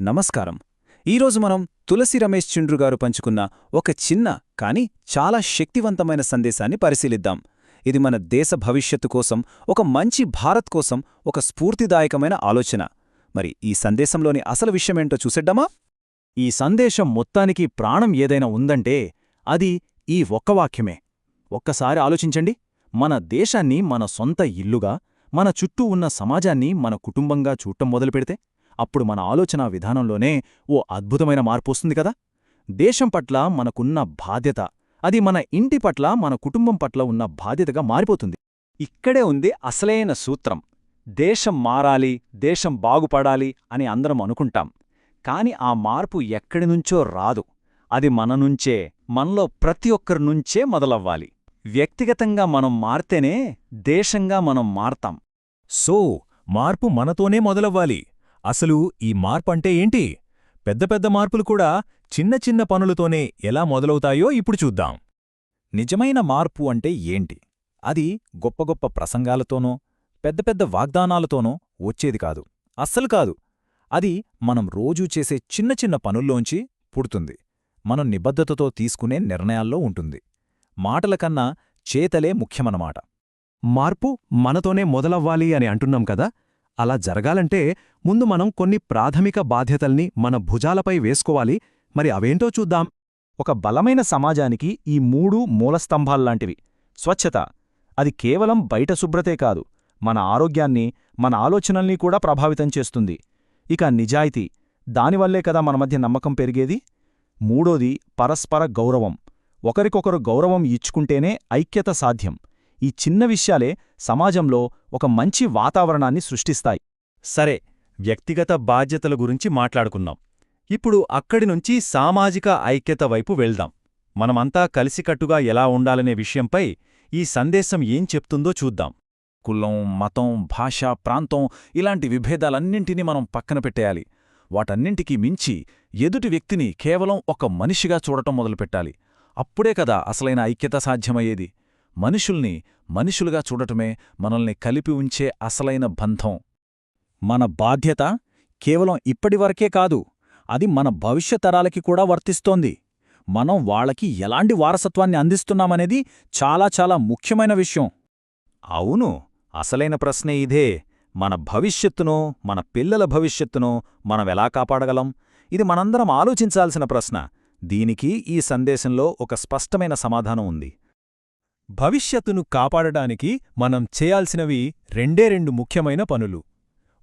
నమస్కారం. ఈరోజు మనం తులసి రమేష్ చిండ్రు గారు పంచుకున్న ఒక చిన్న కానీ చాలా శక్తివంతమైన సందేశాన్ని పరిశీలిద్దాం. ఇది మన దేశ భవిష్యత్తు కోసం, ఒక మంచి భారత్ కోసం ఒక స్ఫూర్తిదాయకమైన ఆలోచన. మరి ఈ సందేశంలోని అసలు విషయమేంటో చూసేద్దామా? ఈ సందేశం మొత్తానికి ప్రాణం ఏదైనా ఉందంటే అది ఈ ఒక్క వాక్యమే. ఒక్కసారి ఆలోచించండి. మన దేశాన్ని మన సొంత ఇల్లుగా, మన చుట్టూ ఉన్న సమాజాన్ని మన కుటుంబంగా చూడటం మొదలుపెడితే అప్పుడు మన ఆలోచనా విధానంలోనే ఓ అద్భుతమైన మార్పు వస్తుంది కదా. దేశం పట్ల మనకున్న బాధ్యత, అది మన ఇంటి పట్ల, మన కుటుంబం పట్ల ఉన్న బాధ్యతగా మారిపోతుంది. ఇక్కడే ఉంది అసలైన సూత్రం. దేశం మారాలి, దేశం బాగుపడాలి అని అందరం అనుకుంటాం. కాని ఆ మార్పు ఎక్కడినుంచో రాదు. అది మన నుంచే, మనలో ప్రతి ఒక్కరి నుంచే మొదలవ్వాలి. వ్యక్తిగతంగా మనం మారితేనే దేశంగా మనం మారతాం. సో మార్పు మనతోనే మొదలవ్వాలి. అసలు ఈ మార్పంటే ఏంటి? పెద్ద పెద్ద మార్పులు కూడా చిన్న చిన్న పనులతోనే ఎలా మొదలవుతాయో ఇప్పుడు చూద్దాం. నిజమైన మార్పు అంటే ఏంటి? అది గొప్ప గొప్ప ప్రసంగాలతోనో, పెద్ద పెద్ద వాగ్దానాలతోనో వచ్చేది కాదు. అస్సలు కాదు. అది మనం రోజూ చేసే చిన్న చిన్న పనుల్లోంచి పుడుతుంది. మనం నిబద్ధతతో తీసుకునే నిర్ణయాల్లో ఉంటుంది. మాటలకన్నా చేతలే ముఖ్యమన్నమాట. మార్పు మనతోనే మొదలవ్వాలి అని అంటున్నాం కదా. అలా జరగాలంటే ముందు మనం కొన్ని ప్రాథమిక బాధ్యతల్ని మన భుజాలపై వేసుకోవాలి. మరి అవేంటో చూద్దాం. ఒక బలమైన సమాజానికి ఈ 3 మూలస్తంభాల్లాంటివి. స్వచ్ఛత, అది కేవలం బయట శుభ్రతే కాదు, మన ఆరోగ్యాన్ని, మన ఆలోచనల్ని కూడా ప్రభావితం చేస్తుంది. ఇక నిజాయితీ, దానివల్లే కదా మన మధ్య నమ్మకం పెరిగేది. మూడోది పరస్పర గౌరవం. ఒకరికొకరు గౌరవం ఇచ్చుకుంటేనే ఐక్యత సాధ్యం. ఈ చిన్న విషయాలే సమాజంలో ఒక మంచి వాతావరణాన్ని సృష్టిస్తాయి. సరే, వ్యక్తిగత బాధ్యతల గురించి మాట్లాడుకున్నాం. ఇప్పుడు అక్కడినుంచి సామాజిక ఐక్యత వైపు వెళ్దాం. మనమంతా కలిసికట్టుగా ఎలా ఉండాలనే విషయంపై ఈ సందేశం ఏం చెప్తుందో చూద్దాం. కులం, మతం, భాష, ప్రాంతం ఇలాంటి విభేదాలన్నింటినీ మనం పక్కన పెట్టేయాలి. వాటన్నింటికీ మించి ఎదుటి వ్యక్తిని కేవలం ఒక మనిషిగా చూడటం మొదలుపెట్టాలి. అప్పుడే కదా అసలైన ఐక్యత సాధ్యమయ్యేది. మనుషుల్ని మనుషులుగా చూడటమే మనల్ని కలిపి ఉంచే అసలైన బంధం. మన బాధ్యత కేవలం ఇప్పటివరకే కాదు, అది మన భవిష్యత్ తరాలకి కూడా వర్తిస్తోంది. మనం వాళ్ళకి ఎలాంటి వారసత్వాన్ని అందిస్తున్నామనేది చాలా చాలా ముఖ్యమైన విషయం. అవును, అసలైన ప్రశ్నే ఇదే. మన భవిష్యత్తును, మన పిల్లల భవిష్యత్తును మనమెలా కాపాడగలం? ఇది మనందరం ఆలోచించాల్సిన ప్రశ్న. దీనికి ఈ సందేశంలో ఒక స్పష్టమైన సమాధానం ఉంది. భవిష్యత్తును కాపాడడానికి మనం చేయాల్సినవి రెండు ముఖ్యమైన పనులు.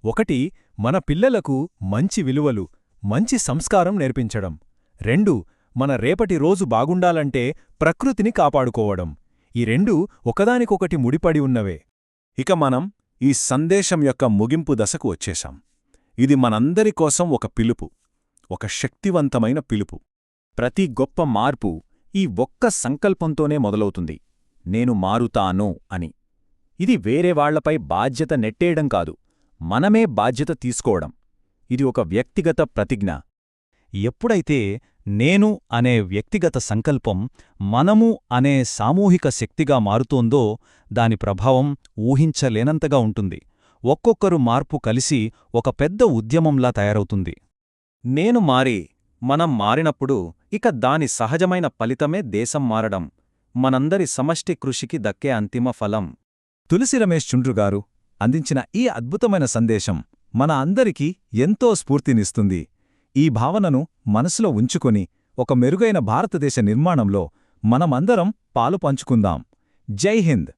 ఒకటి, మన పిల్లలకు మంచి విలువలు, మంచి సంస్కారం నేర్పించడం. 2, మన రేపటి రోజు బాగుండాలంటే ప్రకృతిని కాపాడుకోవడం. ఈ రెండూ ఒకదానికొకటి ముడిపడి ఉన్నవే. ఇక మనం ఈ సందేశం యొక్క ముగింపు దశకు వచ్చేశాం. ఇది మనందరి కోసం ఒక పిలుపు, ఒక శక్తివంతమైన పిలుపు. ప్రతి గొప్ప మార్పు ఈ ఒక్క సంకల్పంతోనే మొదలవుతుంది, నేను మారుతాను అని. ఇది వేరే వాళ్లపై బాధ్యత నెట్టేయడం కాదు, మనమే బాధ్యత తీసుకోవడం. ఇది ఒక వ్యక్తిగత ప్రతిజ్ఞ. ఎప్పుడైతే నేను అనే వ్యక్తిగత సంకల్పం మనము అనే సామూహిక శక్తిగా మారుతోందో దాని ప్రభావం ఊహించలేనంతగా ఉంటుంది. ఒక్కొక్కరు మార్పు కలిసి ఒక పెద్ద ఉద్యమంలా తయారవుతుంది. నేను మారి, మనం మారినప్పుడు ఇక దాని సహజమైన ఫలితమే దేశం మారడం, మనందరి సమష్టి కృషికి దక్కే అంతిమ ఫలం. తులసి రమేష్ చిండ్రు గారు అందించిన ఈ అద్భుతమైన సందేశం మన అందరికీ ఎంతో స్ఫూర్తినిస్తుంది. ఈ భావనను మనసులో ఉంచుకొని ఒక మెరుగైన భారతదేశ నిర్మాణంలో మనమందరం పాలు పంచుకుందాం. జై హింద్.